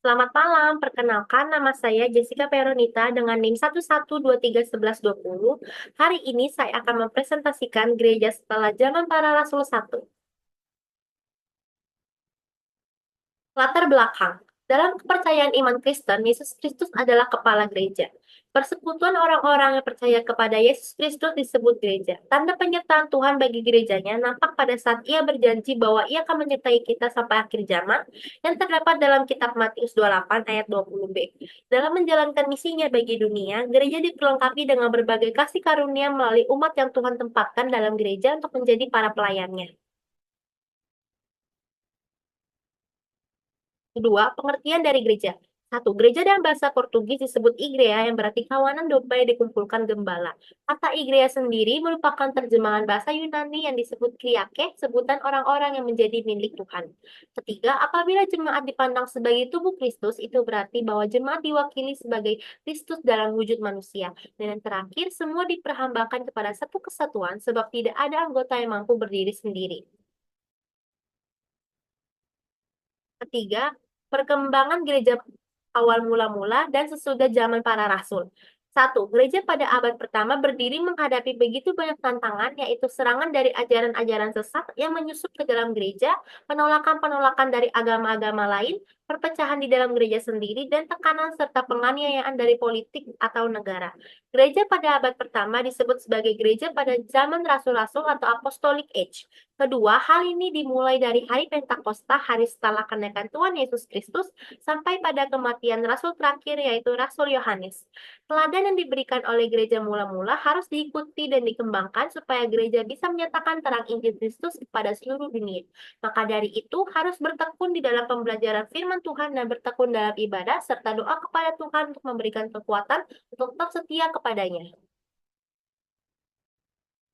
Selamat malam, perkenalkan nama saya Jessica Peronita dengan NIM 11231120. Hari ini saya akan mempresentasikan gereja setelah zaman para rasul 1. Latar belakang. Dalam kepercayaan iman Kristen, Yesus Kristus adalah kepala gereja. Persekutuan orang-orang yang percaya kepada Yesus Kristus disebut gereja. Tanda penyertaan Tuhan bagi gerejanya nampak pada saat ia berjanji bahwa ia akan menyertai kita sampai akhir zaman yang terdapat dalam kitab Matius 28 ayat 20b. Dalam menjalankan misinya bagi dunia, gereja diperlengkapi dengan berbagai kasih karunia melalui umat yang Tuhan tempatkan dalam gereja untuk menjadi para pelayannya. Kedua, pengertian dari gereja. Satu, gereja dalam bahasa Portugis disebut igreja yang berarti kawanan domba yang dikumpulkan gembala. Kata igreja sendiri merupakan terjemahan bahasa Yunani yang disebut kriake, sebutan orang-orang yang menjadi milik Tuhan. Ketiga, apabila jemaat dipandang sebagai tubuh Kristus, itu berarti bahwa jemaat diwakili sebagai Kristus dalam wujud manusia. Dan yang terakhir, semua diperhambakan kepada satu kesatuan sebab tidak ada anggota yang mampu berdiri sendiri. Ketiga, perkembangan gereja awal mula-mula dan sesudah zaman para rasul. Satu, gereja pada abad pertama berdiri menghadapi begitu banyak tantangan, yaitu serangan dari ajaran-ajaran sesat yang menyusup ke dalam gereja, penolakan-penolakan dari agama-agama lain, perpecahan di dalam gereja sendiri, dan tekanan serta penganiayaan dari politik atau negara. Gereja pada abad pertama disebut sebagai gereja pada zaman rasul-rasul atau apostolic age. Kedua, hal ini dimulai dari hari Pentakosta, hari setelah kenaikan Tuhan Yesus Kristus, sampai pada kematian rasul terakhir yaitu Rasul Yohanes. Teladan yang diberikan oleh gereja mula-mula harus diikuti dan dikembangkan supaya gereja bisa menyatakan terang Injil Kristus kepada seluruh dunia. Maka dari itu harus bertekun di dalam pembelajaran firman Tuhan dan bertekun dalam ibadah serta doa kepada Tuhan untuk memberikan kekuatan untuk tetap setia kepadanya.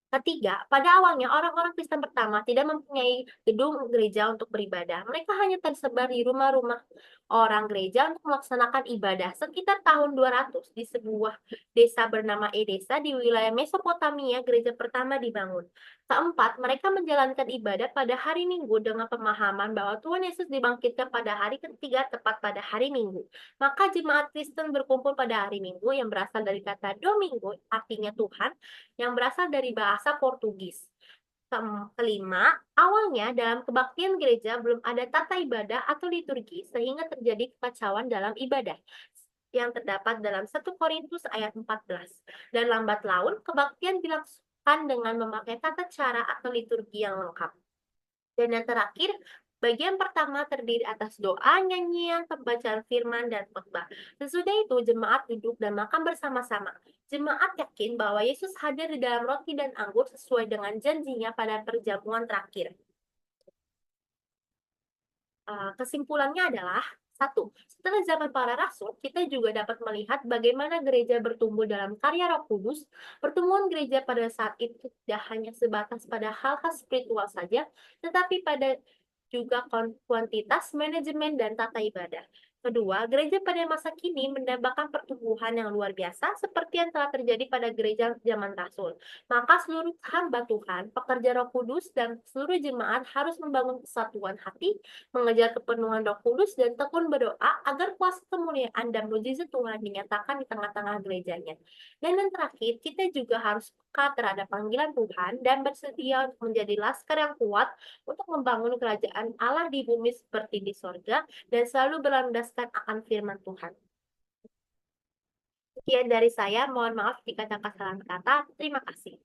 Ketiga, pada awalnya orang-orang Kristen pertama tidak mempunyai gedung gereja untuk beribadah. Mereka hanya tersebar di rumah-rumah orang gereja untuk melaksanakan ibadah. Sekitar tahun 200 di sebuah desa bernama Edesa di wilayah Mesopotamia, gereja pertama dibangun. Keempat, mereka menjalankan ibadah pada hari Minggu dengan pemahaman bahwa Tuhan Yesus dibangkitkan pada hari ketiga tepat pada hari Minggu. Maka jemaat Kristen berkumpul pada hari Minggu yang berasal dari kata Domingo, artinya Tuhan, yang berasal dari bahasa Portugis. Kelima, awalnya dalam kebaktian gereja belum ada tata ibadah atau liturgi sehingga terjadi kekacauan dalam ibadah yang terdapat dalam 1 Korintus ayat 14. Dan lambat laun kebaktian dilakukan dengan memakai tata cara atau liturgi yang lengkap. Dan yang terakhir, bagian pertama terdiri atas doa, nyanyian, pembacaan firman, dan khotbah. Sesudah itu, jemaat duduk dan makan bersama-sama. Jemaat yakin bahwa Yesus hadir di dalam roti dan anggur sesuai dengan janjinya pada perjamuan terakhir. Kesimpulannya adalah, satu, setelah zaman para rasul, kita juga dapat melihat bagaimana gereja bertumbuh dalam karya Roh Kudus. Pertemuan gereja pada saat itu tidak hanya sebatas pada hal-hal spiritual saja, tetapi pada juga kuantitas, manajemen, dan tata ibadah. Kedua, gereja pada masa kini mendambakan pertumbuhan yang luar biasa seperti yang telah terjadi pada gereja zaman Rasul. Maka seluruh hamba Tuhan, pekerja Roh Kudus, dan seluruh jemaat harus membangun kesatuan hati, mengejar kepenuhan Roh Kudus, dan tekun berdoa agar kuasa kemuliaan dan mujizat Tuhan dinyatakan di tengah-tengah gerejanya. Dan yang terakhir, kita juga harus peka terhadap panggilan Tuhan dan bersedia untuk menjadi laskar yang kuat untuk membangun kerajaan Allah di bumi seperti di sorga dan selalu berlandaskan akan firman Tuhan. Sekian dari saya, mohon maaf jika ada kesalahan kata. Terima kasih.